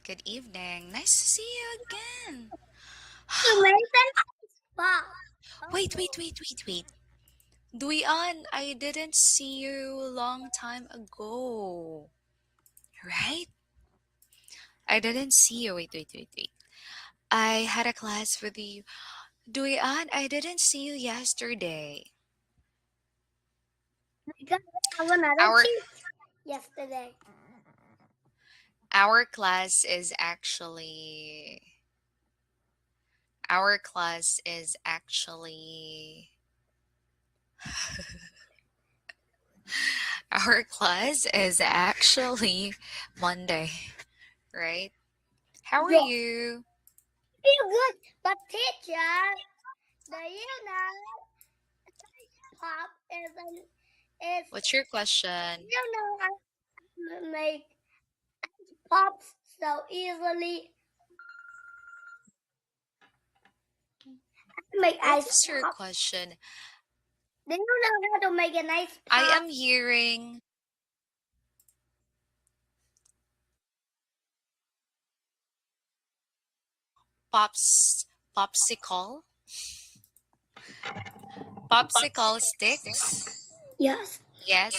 Good evening. Nice to see you again. You mentioned Bob. Wait, wait, wait, wait, wait. Duyan, I didn't see you a long time ago. Right? I didn't see you. Wait, wait, wait, wait. I had a class with you. Duyan, I didn't see you yesterday. Because I have another Our cheat yesterday. our class is actually our class is actually our class is actually Monday, right? How are Yes. you? Feel good. But teacher, do you know pop is What's your question? you know how to make pops so easily? Make What ice is your pop. question? Do you know how to make an ice I pop? am hearing pops, popsicle, popsicle sticks. Yes. Yes.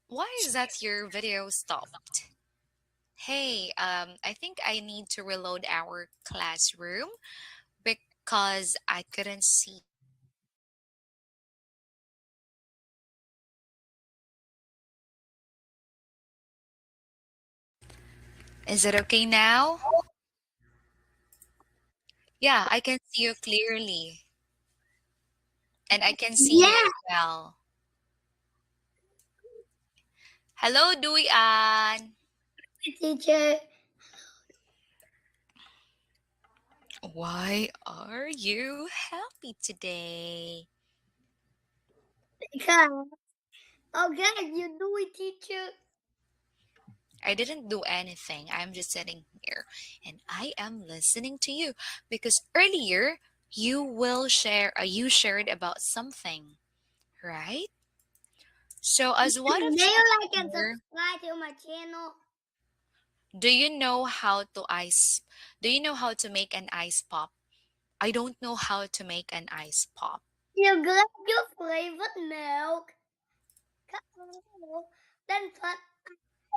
Why is that your video stopped? Hey, I think I need to reload our classroom because I couldn't see. Is it okay now? Yeah, I can see you clearly. And I can see you Yeah, as well. Hello, Duyan. teacher. Why are you happy today? Because okay, you do it, teacher. I didn't do anything. I'm just sitting here and I am listening to you because earlier you shared about something, right? So as one of Do you you like and here, subscribe to my channel? do you know how to ice do you know how to make an ice pop? I don't know how to make an ice pop. You grab your flavored milk, then put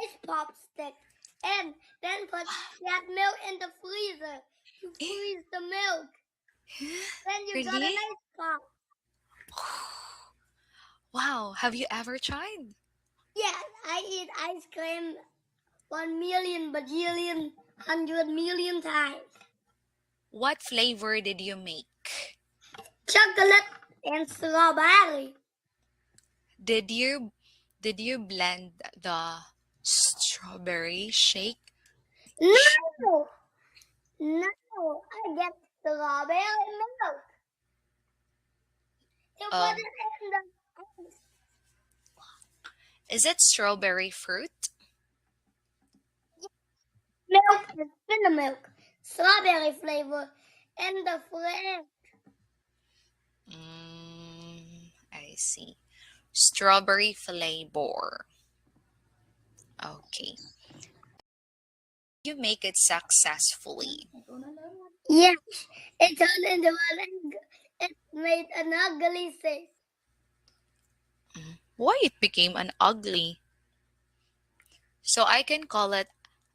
ice pop stick, and then put that milk in the freezer to Eh, freeze the milk. Then you got an really? ice pop. Wow, have you ever tried? Yes, I eat ice cream 1 million bajillion 100 million times. What flavor did you make? Chocolate and strawberry. Did you blend the strawberry shake? No, no, I get strawberry milk. You put Um, it in the ice. is it strawberry fruit? Milk is vanilla milk, strawberry flavor, and the flavor. I see. Strawberry flavor. Okay. You make it successfully. Yes, it turned into an egg. It made an ugly face. Why it became an ugly? So I can call it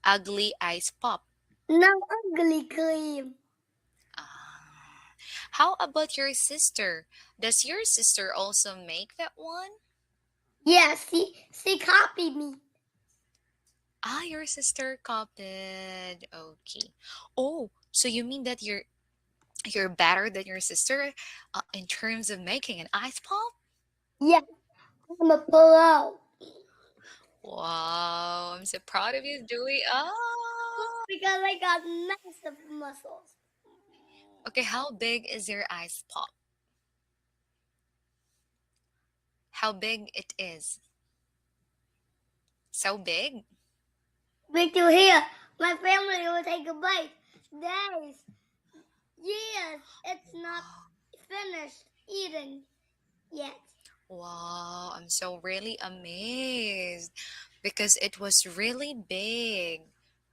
ugly ice pop. No ugly cream. Ah. How about your sister? Does your sister also make that one? Yes, she copied me. Ah, your sister copied. Okay. Oh, so you mean that you're better than your sister in terms of making an ice pop? Yes, I'm a pro. Wow, I'm so proud of you, Dewey. Ah. Because I got massive muscles. Okay, how big is your ice pop? How big it is? So big? Wait till here. My family will take a bite. days, years. It's not finished eating yet. Wow, I'm so really amazed because it was really big,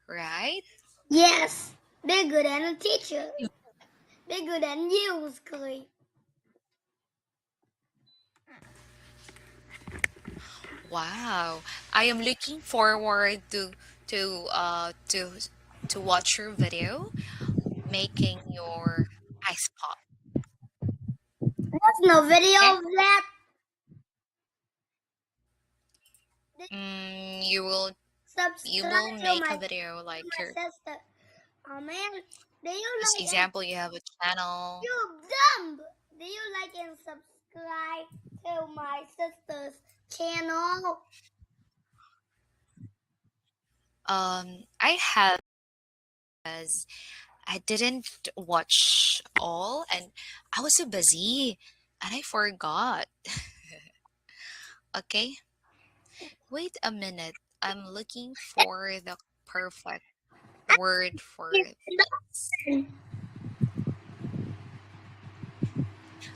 right? Yes, bigger than a teacher. Bigger than you, Clay. Wow. I am looking forward to to watch your video making your ice pop. There's no Okay? video of that. You will Subscribe to make my a video like your sister. Oh man, do you just like and example you have a channel. you dumb? Do you like and subscribe to my sister's channel? I have as I didn't watch all and I was so busy and I forgot. Okay? Wait a minute. I'm looking for the perfect word for It's this. nothing.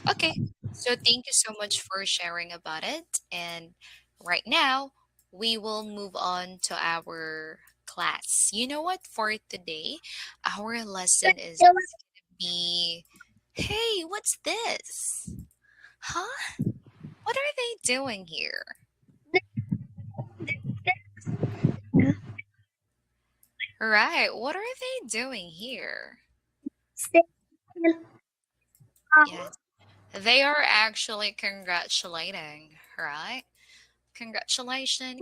Okay. So thank you so much for sharing about it. And right now, we will move on to our class. You know what? For today, our lesson is be hey, what's this? Huh? What are they doing here? Right, what are they doing here? Yes, they are actually congratulating, right? Congratulations.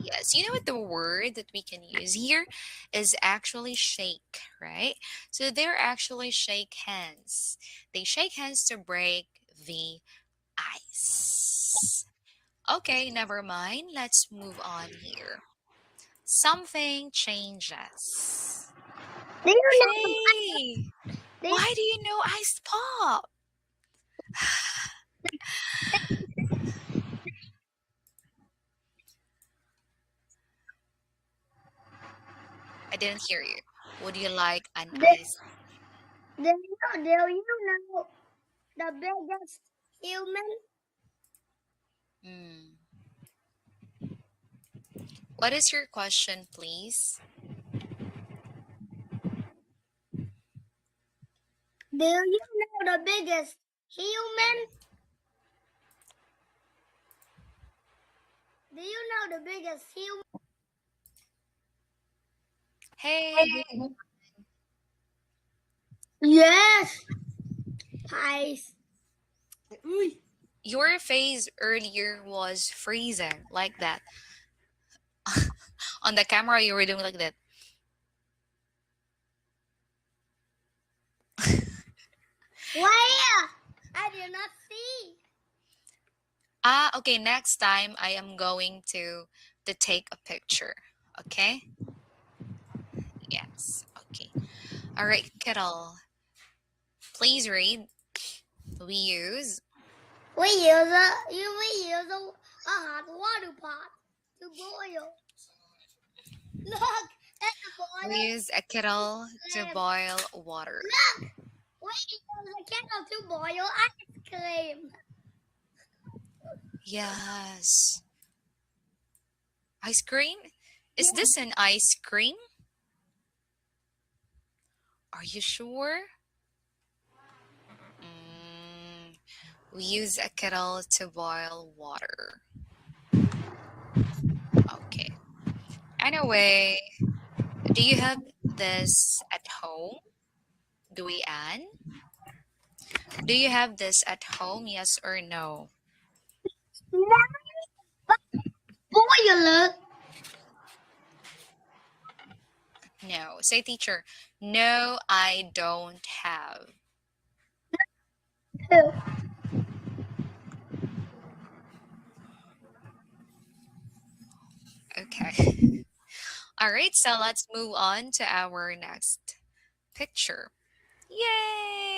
Yes, you know what the word that we can use here is actually shake, right? So they're actually shake hands. They shake hands to break the ice. Okay, never mind. Let's move on here. Something changes. Do you know? Hey, Do you, why do you know ice pop? I didn't hear you. Would you like an do, ice? do you know the biggest human? Hmm. What is your question, please? Do you know the biggest human? Do you know the biggest human? Hey, Yes, pies. Uy. your face earlier was freezing like that. On the camera, you were doing like that. Where? I did not see. Ah, okay. Next time, I am going to take a picture. Okay. Yes. Okay. All right, Kettle. Please read. We use We use a hot water pot to boil. Look at the we boiler. use a kettle to Cream. boil water. Look, we use a kettle to boil ice cream. Yes. Ice cream? Is Yeah. this an ice cream? Are you sure? Mm, we use a kettle to boil water. Okay. Anyway, do you have this at home? Do we, Anne? Do you have this at home? Yes or no? Boiler. No. Say, teacher. No, I don't have. Okay. All right. So let's move on to our next picture. Yay!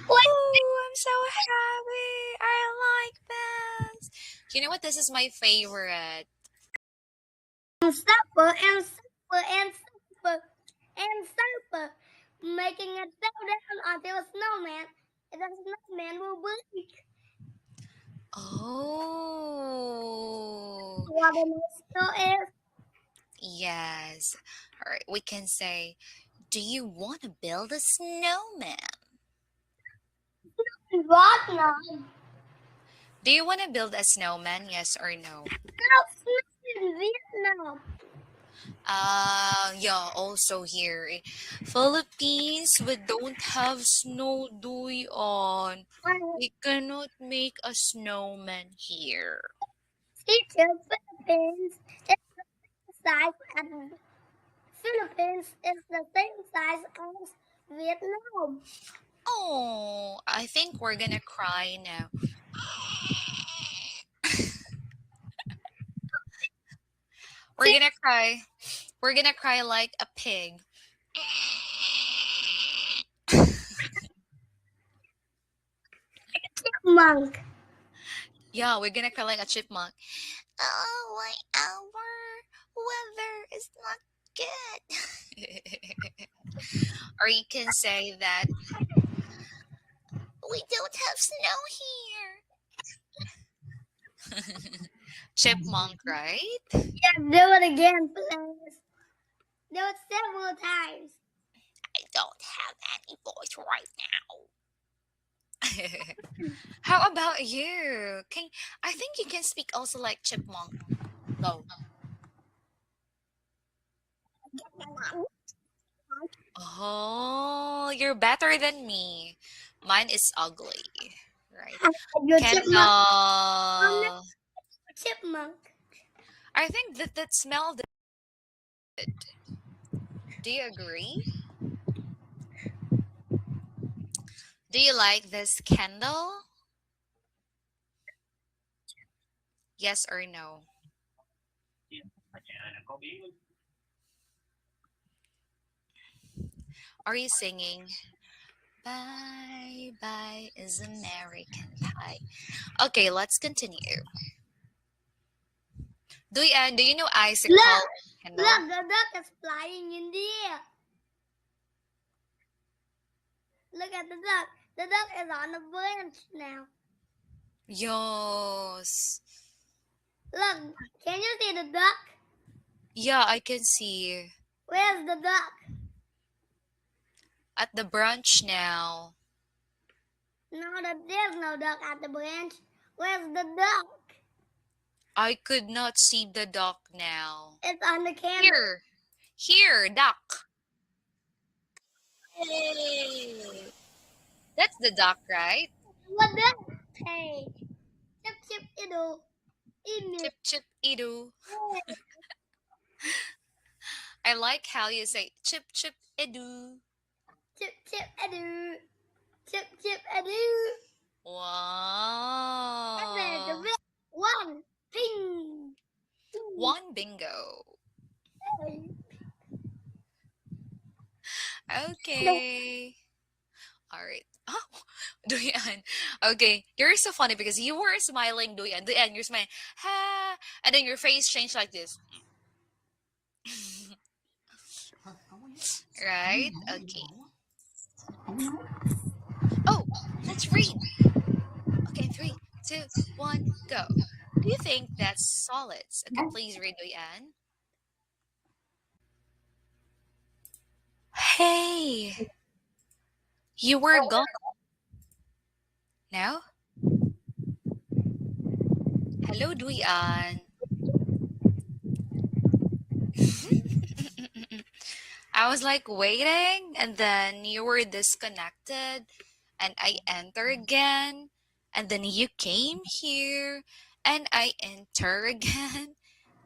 Woo! I'm so happy. I like this. You know what? This is my favorite And supper and supper and supper and supper, making it settle down until a snowman. And the snowman will break. Oh, What a nice snow is. yes. All right, we can say, do you want to build a snowman? What now? Do you want to build a snowman? Yes or no? No snow in Vietnam. Yeah, also here in Philippines, we don't have snow doy on. And We cannot make a snowman here. teacher Philippines is the size and Philippines is the same size as Vietnam. Oh, I think we're gonna cry now. We're gonna cry. We're gonna cry like a pig. Chipmunk. Yeah, we're gonna cry like a chipmunk. Oh, why our weather is not good. Or you can say that we don't have snow here. Chipmunk, right? Yeah, do it again, please. Do it several times. I don't have any voice right now. How about you? I think you can speak also like chipmunk. Go. Oh, you're better than me. Mine is ugly. Right. You chipmunk. I'm not Kendall. a chipmunk. I think that smelled good. Do you agree? Do you like this candle? Yes or no? Are you singing? Bye bye is American pie. Okay, let's continue. Do you know Look, icicle candle? look, the duck is flying in the air. Look at the duck. The duck is on a branch now. Yes. Look, can you see the duck? Yeah, I can see. Where's the duck? At the branch now. No, there's no duck at the branch. Where's the duck? I could not see the duck now. It's on the candle. Here. Here, duck. Hey. That's the duck, right? What duck? Hey, chip chip idle. Chip Emu. chip edu. I like how you say chip chip edu. Chip chip idle. Chip chip idle. And there's the Wow. red one. Ping. Ping. One bingo. Hey. Okay. All right. Oh, Duyan. Okay, you're so funny because you were smiling, Duyan. Duyan, you're smiling, ha, and then your face changed like this. Right? Okay. Oh, let's read. Okay, three, two, one, go. Do you think that's solids? Okay, please read, Duyan. Hey, you were gone now? Hello, Duyan. I was like waiting, and then you were disconnected, and I enter again, and then you came here, and I enter again,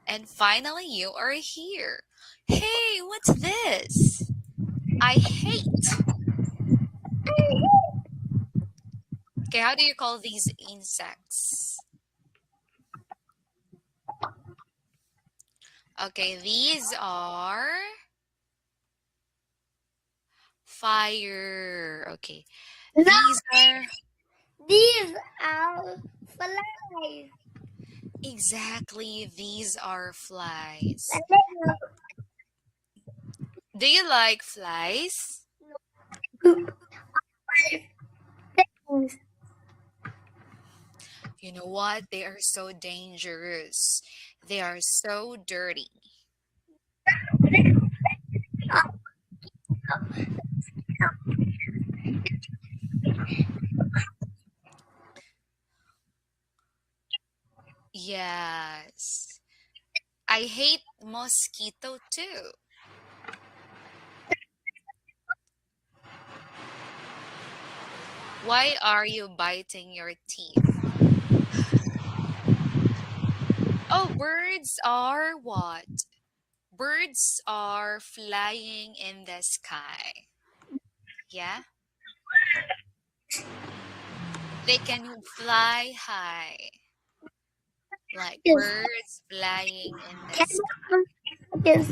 and finally you are here. Hey, what's this? I hate. Okay, how do you call these insects? Okay, these are fire. Okay, No, these are these are flies. Exactly, these are flies. And then Do you like flies? poop things. You know what? They are so dangerous. They are so dirty. Yes. I hate mosquito too. Why are you biting your teeth? Oh, birds are what? Birds are flying in the sky. Yeah? They can fly high, like Yes. birds flying in the Can sky. yes.